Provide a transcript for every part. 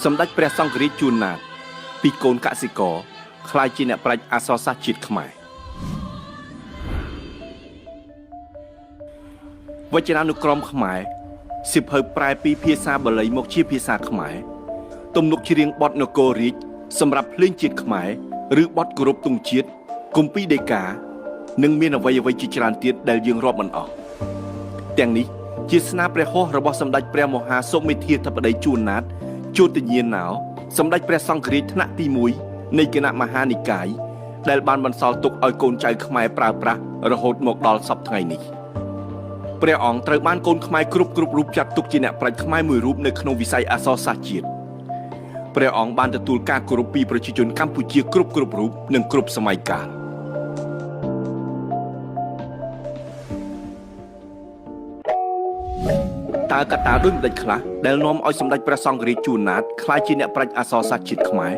សម្ដេចព្រះសង្ឃរាជជួនណាតពីកូនកសិករខ្លាយជាអ្នកប្រាជ្ញអក្សរសាស្ត្រជាតិខ្មែរវចនានុក្រមខ្មែរសិភៅប្រែពីភាសាបាលីមកជាភាសាខ្មែរទំនុកច្រៀងបទនគររាជសម្រាប់ភ្លេងជាតិខ្មែរឬបទគោរពទង់ជាតិគម្ពីរដីកានិងមានអ្វីៗជាច្រើនទៀតដែលយើងរាប់មិនអស់ទាំងនេះជាស្នាព្រះហស្ថរបស់សម្ដេចព្រះមហាសុមេធាធិបតីជួនណាតជោទញ្ញាណោសម្ដេចព្រះសង្ឃរាជថ្នាក់ទី1នៃគណៈមហានិកាយដែលបានបន្សល់ទុកឲ្យកូនចៅខ្មែរប្រើប្រាស់រហូតមកដល់សព្វថ្ងៃនេះព្រះអង្គត្រូវបានកូនខ្មែរគ្រប់រូបចាត់ទុកជាអ្នកប្រាជ្ញខ្មែរមួយរូបនៅក្នុងវិស័យអក្សរសាស្ត្រជាតិព្រះអង្គបានទទួលការគោរពពីប្រជាជនកម្ពុជាគ្រប់រូបនិងគ្រប់សម័យកាលតើកត្តាដូចម្ដេចខ្លះដែលនាំឲ្យសម្ដេចព្រះសង្ឃរាជជួនណាតក្លាយជាអ្នកប្រាជ្ញអក្សរសាស្ត្រជាតិខ្មែរ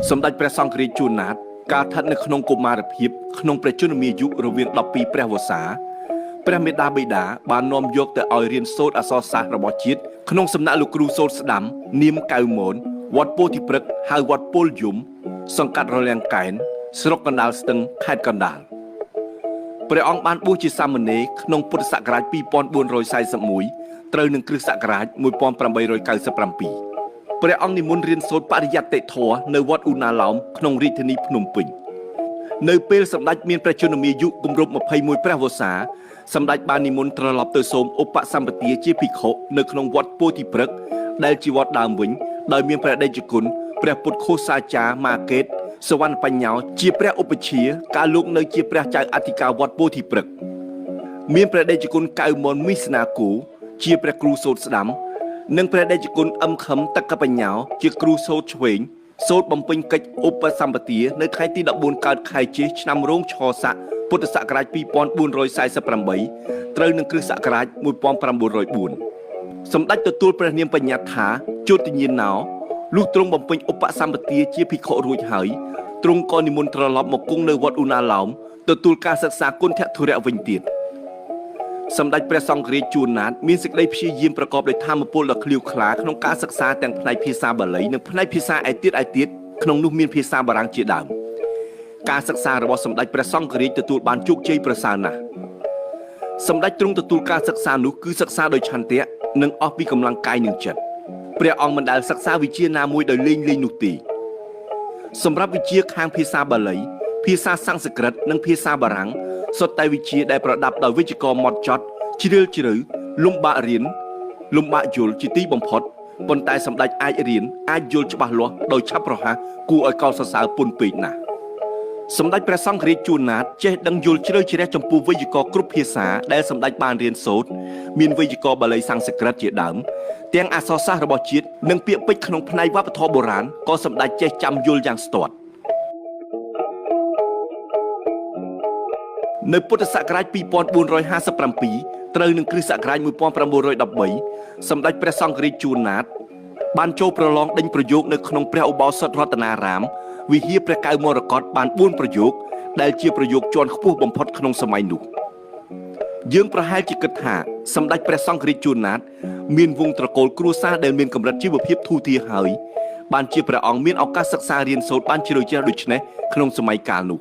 សម្ដេចព្រះសង្ឃរាជជួនណាតកាលស្ថិតនៅក្នុងកុមារភាពក្នុងព្រះជន្មាយុរវាង12ព្រះវស្សាព្រះមេដាបិតាបាននាំយកទៅឲ្យរៀនសូត្រអក្សរសាស្ត្ររបស់ជាតិក្នុងសំណាក់លោកគ្រូសូត្រស្ដាំនាមកៅមនវត្តពោធិព្រឹកហៅវត្តពលយមសង្កាត់រលាងកែនស្រុកកណ្ដាលស្ទឹងខេត្តកណ្ដាលព្រះអង្គបានបួសជាសាមណេរក្នុងពុទ្ធសករាជ2441ត្រូវនឹងគ្រិស្តសករាជ1897ព្រះអង្គនិមន្តរៀនសូត្របរិយត្តិធម៌នៅវត្តឧណាឡោមក្នុងរាជធានីភ្នំពេញនៅពេលសម្ដេចមានព្រះជន្មាយុគម្រប់21ព្រះវស្សាសម្ដេចបាននិមន្តត្រឡប់ទៅសូមឧបសម្បទាជាភិក្ខុនៅក្នុងវត្តពោធិព្រឹកដែលជាវត្តដើមវិញដោយមានព្រះដេចគុណព្រះពុទ្ធឃោសាចារ្យម៉ាកេតសវណ្ណបញ្ញោជាព្រះឧបជាកាលលោកនៅជាព្រះចៅអធិការវត្តពោធិព្រឹកមានព្រះដេចគុណកៅមនមីសនាគូជាព្រះគ្រូសូត្រស្ដាំនិងព្រះដេចគុណអឹមខឹមតកបញ្ញោជាគ្រូសូត្រឆ្វេងសូត្របំពេញកិច្ចឧបសម្បទានៅថ្ងៃទី14កើតខែជេសឆ្នាំរោងឆស័កពុទ្ធសករាជ2448ត្រូវនឹងគ្រិស្តសករាជ1904សម្ដេចទទួលព្រះនាមបញ្ញត្តិថាជោទញ្ញាណោលុះទ្រង់បំពេញឧបសម្បទាជាភិក្ខុរួចហើយទ្រង់ក៏និមន្តត្រឡប់មកគង់នៅវត្តឧណាឡោមទទួលការសិក្សាគុណធុរៈវិញទៀតសម្ដេចព្រះសង្ឃរាជជួនណាតមានសេចក្តីព្យាយាមប្រកបដោយធម៌ពលដ៏ឃ្លាវខ្លាក្នុងការសិក្សាទាំងផ្នែកភាសាបាលីនិងផ្នែកភាសាឯទៀតក្នុងនោះមានភាសាបារាំងជាដើមការសិក្សារបស់សម្ដេចព្រះសង្ឃរាជទទួលបានជោគជ័យប្រសើរណាស់សម្ដេចទ្រង់ទទួលការសិក្សានោះគឺសិក្សាដោយឆន្ទៈនិងអស់ពីកម្លាំងកាយនិងចិត្តព្រះអង្គមិនដែលសិក្សាវិជ្ជាណាមួយដោយលេងនោះទេសម្រាប់វិជ្ជាខាងភាសាបាលីភាសាសំស្ក្រឹតនិងភាសាបារាំងសុទ្ធតែវិជ្ជាដែលប្រដាប់ដោយវិជ្ជករហ្មត់ចត់ជ្រាលជ្រៅលំបាករៀនលំបាកយល់ជាទីបំផុតប៉ុន្តែសម្ដេចអាចរៀនអាចយល់ច្បាស់លាស់ដោយឆាប់រហ័សគួរឲ្យកោតសរសើរពន់ពេកណាស់សម្ដេចព្រះសង្ឃរាជជួនណាតចេះដឹងយល់ជ្រៅជ្រះចំពោះវេយ្យាករណ៍គ្រប់ភាសាដែលសម្ដេចបានរៀនសូត្រមានវេយ្យាករណ៍បាលីសំស្ក្រឹតជាដើមទាំងអក្សរសាស្ត្ររបស់ជាតិនិងពាក្យពេចន៍ក្នុងផ្នែកវប្បធម៌បុរាណក៏សម្ដេចចេះចាំយល់យ៉ាងស្ទាត់នៅពុទ្ធសករាជ2457ត្រូវនឹងគ្រិស្តសករាជ1913សម្ដេចព្រះសង្ឃរាជជួនណាតបានចូលប្រឡងដេញប្រយោគនៅក្នុងព្រះឧបោសថរតនារាមវិហារព្រះកៅមរកតបាន4ប្រយោគដែលជាប្រយោគជាន់ខ្ពស់បំផុតក្នុងសម័យនោះយើងប្រហែលជាគិតថាសម្ដេចព្រះសង្ឃរាជជួនណាតមានវង្សត្រកូលគ្រួសារដែលមានកម្រិតជីវភាពធូរធារហើយបានជាព្រះអង្គមានឱកាសសិក្សារៀនសូត្របានជ្រៅជ្រះដូចនេះក្នុងសម័យកាលនោះ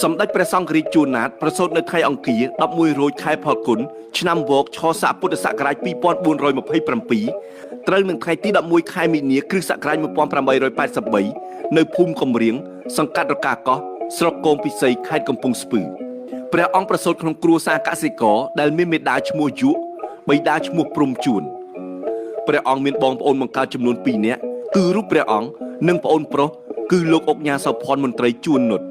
សម្ដេចព្រះសង្ឃរាជជួនណាតប្រសូតនៅថ្ងៃអង្គារ11រោចខែផលគុណឆ្នាំវកឆស័កពុទ្ធសករាជ2427ត្រូវនឹងថ្ងៃទី11ខែមីនាគ្រិស្តសករាជ1883នៅភូមិកំរៀងសង្កាត់រកាកោះស្រុកគងពិសីខេត្តកំពង់ស្ពឺព្រះអង្គប្រសូតក្នុងគ្រួសារកសិករដែលមានមេដាឈ្មោះយុបិតាឈ្មោះព្រំជួនព្រះអង្គមានបងប្អូនបង្កើតចំនួន2នាក់គឺរូបព្រះអង្គនិងប្អូនប្រុសគឺលោកអុកញ៉ាសោភ័ណ្ឌមន្ត្រីជួននុត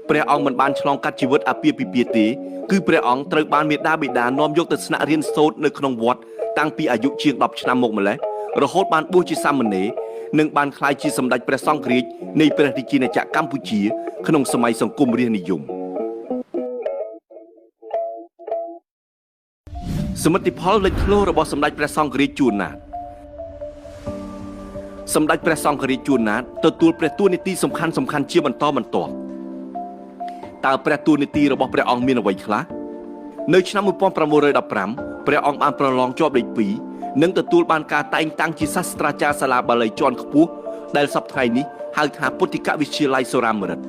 ព្រះអង្គមិនបានឆ្លងកាត់ជីវិតអាពាហ៍ពិពាហ៍ទេគឺព្រះអង្គត្រូវបានមេដាបិតានាំយកទៅស្នាក់រៀនសូត្រនៅក្នុងវត្តតាំងពីអាយុជាង10ឆ្នាំមកម្ល៉េះរហូតបានបួសជាសាមណេរនិងបានក្លាយជាសម្ដេចព្រះសង្ឃរាជនៃព្រះរាជាណាចក្រកម្ពុជាក្នុងសម័យសង្គមរាស្ត្រនិយមសមិទ្ធផលលេចធ្លោរបស់សម្ដេចព្រះសង្ឃរាជជួនណាតសម្ដេចព្រះសង្ឃរាជជួនណាតទទួលព្រះតួនាទីសំខាន់ជាបន្តបន្ទាប់តើព្រះតួនាទីរបស់ព្រះអង្គមានអ្វីខ្លះនៅឆ្នាំ1915ព្រះអង្គបានប្រឡងជាប់លេខ នឹងទទួលបានការតែងតាំងជាសាស្ត្រាចារ្យសាលាបាលីជាន់ខ្ពស់ដែលសប្តាហ៍នេះហៅថាពុទ្ធិកវិទ្យាល័យសូរាមរិត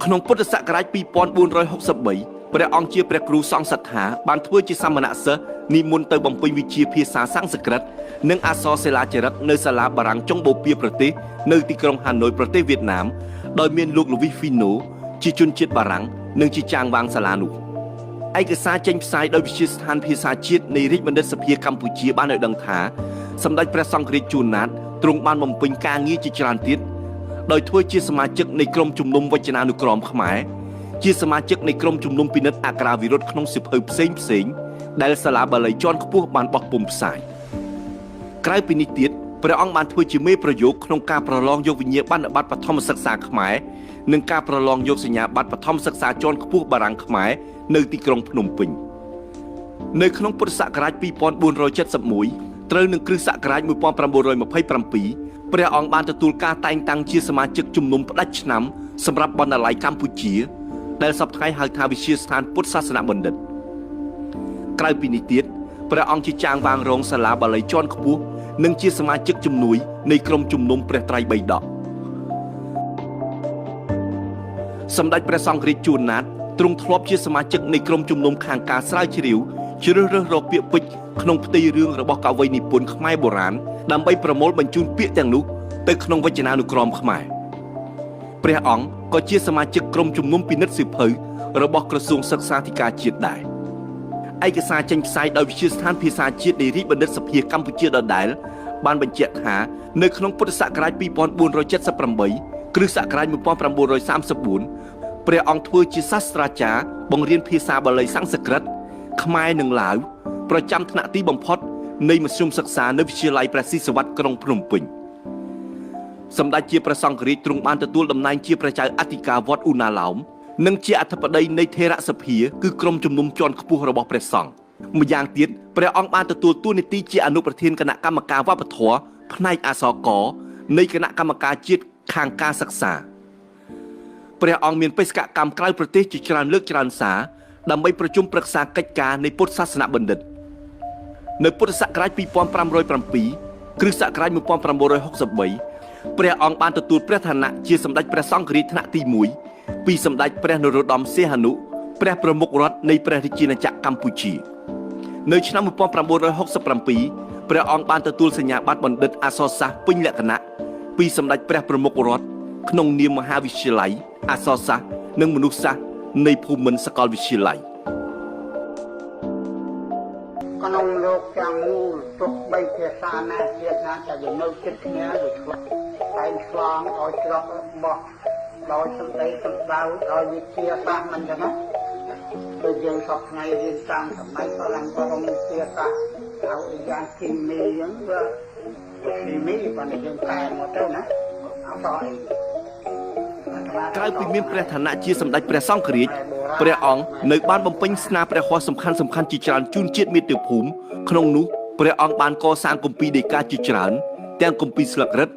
ក្នុងពុទ្ធសករាជ2463ព្រះអង្គជាព្រះគ្រូសង្ឃសត្ថាបានធ្វើជាសមណសិស្សនិមន្តទៅបំពេញវិជ្ជាភាសាសំស្ក្រឹតនិងអក្សរសិលាចារឹកនៅសាលាបារាំងចុងបូព៌ាប្រទេសនៅទីក្រុងហាណូយប្រទេសវៀតណាមដោយមានលោកលូវីសហ្វីណូជាជនជាតិបារាំងនិងជាចាងវាងសាលានោះឯកសារចេញផ្សាយដោយវិទ្យាស្ថានភាសាជាតិនៃរាជបណ្ឌិតសភាកម្ពុជាបានឲ្យដឹងថាសម្ដេចព្រះសង្ឃរាជជួនណាតទ្រង់បានបំពេញការងារជាច្រើនទៀតដោយធ្វើជាសមាជិកនៃក្រុមជំនុំវចនានុក្រមខ្មែរជាសមាជិកនៃក្រុមជំនុំពិនិត្យអក្ខរាវិរុទ្ធក្នុងសៀវភៅផ្សេងដែលសាលាបាលីជាន់ខ្ពស់បានបោះពុម្ពផ្សាយក្រៅពីនេះទៀតព្រះអង្គបានធ្វើជាមេប្រយោគក្នុងការប្រឡងយកវិញ្ញាបនបត្របឋមសិក្សាខ្មែរនិងការប្រឡងយកសញ្ញាបត្របឋមសិក្សាជាន់ខ្ពស់បារាំងខ្មែរនៅទីក្រុងភ្នំពេញនៅក្នុងពុទ្ធសករាជ2471ត្រូវនឹងគ្រិស្តសករាជ1927ព្រះអង្គបានទទួលការតែងតាំងជាសមាជិកជំនុំផ្ដាច់ឆ្នាំសម្រាប់បណ្ណាល័យកម្ពុជាដែលសប្តាហ៍ហៅថាវិទ្យាស្ថានពុទ្ធសាសនបណ្ឌិតក្រៅពីនេះទៀតព្រះអង្គជាចាងវាងរងសាលាបាលីជាន់ខ្ពស់និងជាសមាជិកជំនួយនៃក្រុមជំនុំព្រះត្រៃបិដកសម្ដេចព្រះសង្ឃរាជជួនណាតទ្រង់ធ្លាប់ជាសមាជិកនៃក្រុមជំនុំខាងការស្រាវជ្រាវជ្រើសរើសរកពាក្យពេចន៍ក្នុងផ្ទៃរឿងរបស់កវីនិពន្ធខ្មែរបុរាណដើម្បីប្រមូលបញ្ជូនពាក្យទាំងនោះទៅក្នុងវចនានុក្រមខ្មែរព្រះអង្គក៏ជាសមាជិកក្រុមជំនុំពិនិត្យសៀវភៅរបស់ក្រសួងសិក្សាធិការជាតិដែរឯកសារចេញផ្សាយដោយវិទ្យាស្ថានភាសាជាតិនៃរាជបណ្ឌិតសភាកម្ពុជាដដែលបានបញ្ជាក់ថានៅក្នុងពុទ្ធសករាជ2478គ្រិស្តសករាជ1934ព្រះអង្គធ្វើជាសាស្ត្រាចារ្យបង្រៀនភាសាបាលីសំស្ក្រឹតខ្មែរនិងឡាវប្រចាំថ្នាក់ទីបំផុតនៃមធ្យមសិក្សានៅវិទ្យាល័យព្រះស៊ីសុវត្ថិក្រុងភ្នំពេញសម្ដេចជាព្រះសង្ឃរាជទ្រង់បានទទួលតំណែងជាព្រះចៅអធិការវត្តឧណាឡោមនិងជាអធិបតីនៃថេរសភាគឺក្រុមជំនុំជាន់ខ្ពស់របស់ព្រះសង្ឃម្យ៉ាងទៀតព្រះអង្គបានទទួលតួនាទីជាអនុប្រធានគណៈកម្មការវប្បធម៌ផ្នែកអក្សរកនៃគណៈកម្មការជាតិខាងការសិក្សាព្រះអង្គមានបេសកកម្មក្រៅប្រទេសជាច្រើនលើកច្រើនសារដើម្បីប្រជុំប្រឹក្សាកិច្ចការនៃពុទ្ធសាសនបណ្ឌិតនៅពុទ្ធសករាជ2507គ្រិស្តសករាជ1963ព្រះអង្គបានទទួលព្រះឋានៈជាសម្ដេចព្រះសង្ឃរាជថ្នាក់ទី1ពីសម្ដេចព្រះនរោត្តមសីហនុព្រះប្រមុខរដ្ឋនៃព្រះរាជាណាចក្រកម្ពុជានៅឆ្នាំ1967ព្រះអង្គបានទទួលសញ្ញាបត្របណ្ឌិតអក្សរសាស្ត្រពេញលក្ខណៈពីសម្ដេចព្រះប្រមុខរដ្ឋក្នុងនាមមហាវិទ្យាល័យអក្សរសាស្ត្រនិងមនុស្សសាស្ត្រនៃភូមិន្ទសាកលវិទ្យាល័យក្នុងលោកទាំងមូលទោះបីភាសាណាជាតិណាតែនៅចិត្តគ្នាវាឆ្លងតែឆ្លងឲ្យច្រករបស់ដោយសម្ដីសម្ដៅដោយវិទ្យាសាស្ត្រមិនចឹងណាដូចយើងសពថ្ងៃរៀនតាមសម័យបរិញ្ញបរមវិទ្យាសាស្ត្រឲ្យយ៉ាងគីមីអញ្ចឹងវាគីមីបើយើងកែមកទៅណាអត់អីក្រៅពីមានព្រះឋានៈជាសម្ដេចព្រះសង្ឃរាជព្រះអង្គនៅបានបំពេញស្នាព្រះហស្ថសំខាន់ជាច្រើនជូនជាតិមាតុភូមិក្នុងនោះព្រះអង្គបានកសាងគម្ពីរដីកាជាច្រើនទាំងគម្ពីរស្លឹករឹត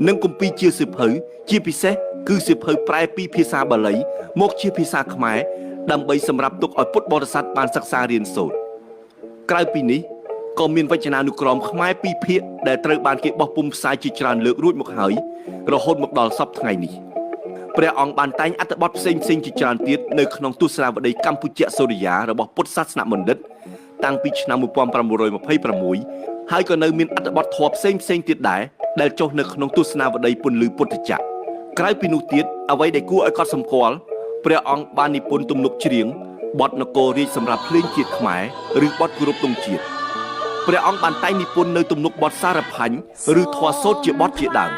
និងគម្ពីរជាសៀវភៅជាពិសេសគឺសៀវភៅប្រែពីភាសាបាលីមកជាភាសាខ្មែរដើម្បីសម្រាប់ទុកឲ្យពុទ្ធបរិស័ទបានសិក្សារៀនសូត្រក្រៅពីនេះក៏មានវចនានុក្រមខ្មែរពីរភាគដែលត្រូវបានគេបោះពុម្ពផ្សាយជាច្រើនលើករួចមកហើយរហូតមកដល់សព្វថ្ងៃនេះព្រះអង្គបានតែងអត្ថបទផ្សេងជាច្រើនទៀតនៅក្នុងទស្សនាវដ្តីកម្ពុជាសូរិយារបស់ពុទ្ធសាសនបណ្ឌិតតាំងពីឆ្នាំ1926ហើយក៏នៅមានអត្ថបទធម៌ផ្សេងទៀតដែរដែលចុះនៅក្នុងទស្សនាវដ្តីពន្លឺពុទ្ធចក្រក្រៅពីនោះទៀតអ្វីដែលគួរឲ្យកត់សម្គាល់ព្រះអង្គបាននិពន្ធទំនុកច្រៀងបទនគររាជសម្រាប់ភ្លេងជាតិខ្មែរឬបទគោរពទង់ជាតិព្រះអង្គបានតែងនិពន្ធនៅទំនុកបទសារផាញ់ឬធម៌សូត្រជាបទជាដើម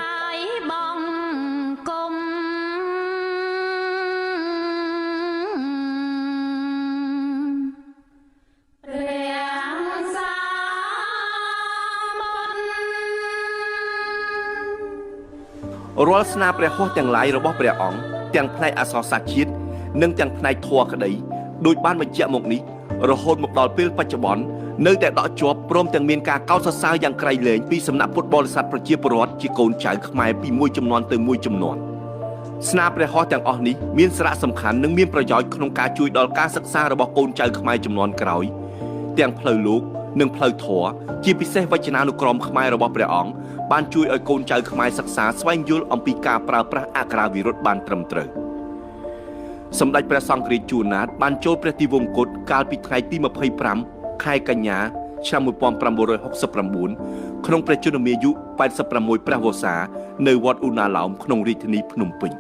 រាល់ស្នាព្រះហស្ថទាំងឡាយរបស់ព្រះអង្គទាំងផ្នែកអក្សរសាស្ត្រជាតិនិងទាំងផ្នែកធម៌ក្តីដោយបានបញ្ជាក់មកនេះរហូតមកដល់ពេលបច្ចុប្បន្ននៅតែដកជាប់ព្រមទាំងមានការកោតសរសើរយ៉ាងក្រៃលែងពីសំណាក់ពុទ្ធបរិស័ទប្រជាពលរដ្ឋជាកូនចៅខ្មែរពីមួយជំនាន់ទៅមួយជំនាន់ស្នាព្រះហស្ថទាំងអស់នេះមានសារៈសំខាន់និងមានប្រយោជន៍ក្នុងការជួយដល់ការសិក្សារបស់កូនចៅខ្មែរជំនាន់ក្រោយទាំងផ្លូវលោក និងផ្លូវធម៌ជាពិសេសវចនានុក្រមខ្មែររបស់ព្រះអង្គបានជួយឲ្យកូនចៅខ្មែរសិក្សាស្វែងយល់អំពីការប្រើប្រាស់អក្ខរាវិរុទ្ធបានត្រឹមត្រូវសម្ដេចព្រះសង្ឃរាជជួនណាតបានចូលព្រះទីវង្គតកាលពីថ្ងៃទី25ខែកញ្ញាឆ្នាំ1969ក្នុងព្រះជន្មាយុ86ព្រះវស្សានៅវត្តឧណាឡោមក្នុងរាជធានីភ្នំពេញ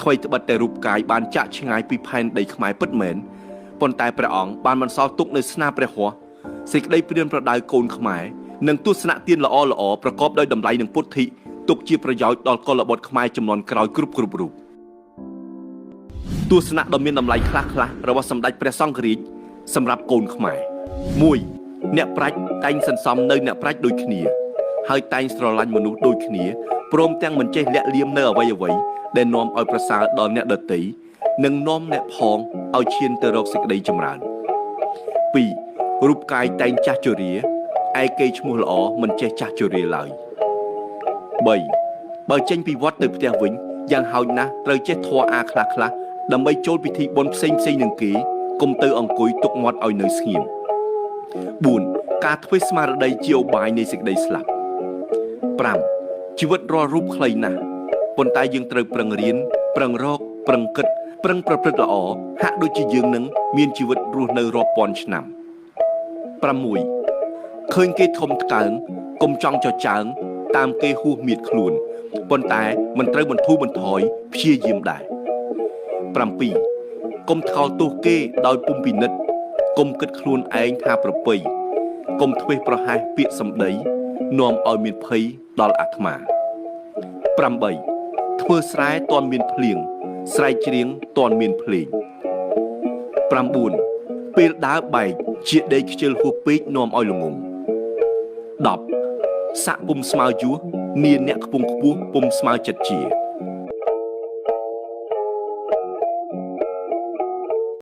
ថ្មីត្បិតតែរូបកាយបានចាក់ឆ្ងាយពីផែនដីខ្មែរពិតមែនប៉ុន្តែព្រះអង្គបានបន្សល់ទុកនៅស្នាព្រះហស្ថសេចក្តីព្រានប្រដៅកូនខ្មែរនិងទស្សនៈទានល្អៗប្រកបដោយតម្លៃនិងពុទ្ធិទុកជាប្រយោជន៍ដល់កុលបុត្រខ្មែរចំនួនក្រោយគ្រប់រូបទស្សនៈដ៏មានតម្លៃខ្លះៗរបស់សម្ដេចព្រះសង្ឃរាជសម្រាប់កូនខ្មែរ1អ្នកប្រាជ្ញតែងសន្សំនៅអ្នកប្រាជ្ញដូចគ្នាហើយតែងស្រឡាញ់មនុស្សដូចគ្នាព្រមទាំងមិនចេះលាក់លៀមនៅអ្វីៗដែលនាំឲ្យប្រសើរដល់អ្នកដទៃនិងនាំអ្នកផងឲ្យឈានទៅរកសេចក្តីចម្រើន2រូបកាយតែងចាស់ជរាឯកេរ្តិ៍ឈ្មោះល្អមិនចេះចាស់ជរាឡើយ3បើចេញពីវត្តទៅផ្ទះវិញយ៉ាងហោចណាស់ត្រូវចេះធម៌អាខ្លះៗដើម្បីចូលពិធីបុណ្យផ្សេងនឹងគេកុំទៅអង្គុយទុកមាត់ឲ្យនៅស្ងៀម4ការធ្វើស្មារតីជាឧបាយនៃសេចក្តីស្លាប់5ជីវិតរាល់រូបខ្លីណាស់ប៉ុន្តែយើងត្រូវប្រឹងរៀនប្រឹងរកប្រឹងគិតប្រឹងប្រព្រឹត្តល្អហាក់ដូចជាយើងនឹងមានជីវិតរស់នៅរាប់ពាន់ឆ្នាំ6ឃើញគេធំថ្កើងកុំចង់ចចាងតាមគេហួសមៀតខ្លួនប៉ុន្តែមិនត្រូវបន្ធូរបន្ថយព្យាយាមដែរ7កុំថ្កោលទោសគេដោយពុំពិនិត្យកុំគិតខ្លួនឯងថាប្រពៃកុំធ្វេសប្រហែសពាក្យសម្ដីនាំឲ្យមានភ័យដល់អាត្មា8ធ្វើស្រែតន់មានភ្លៀងស្រែកច្រៀងតន់មានភ្លេង9ពេលដើរបែកជាដេកខ្ជិលហួសពេកនាំឲ្យល្ងង10សាក់ពុំស្មើយោះនាអ្នកខ្ពង់ខ្ពស់ពុំស្មើចិត្តជា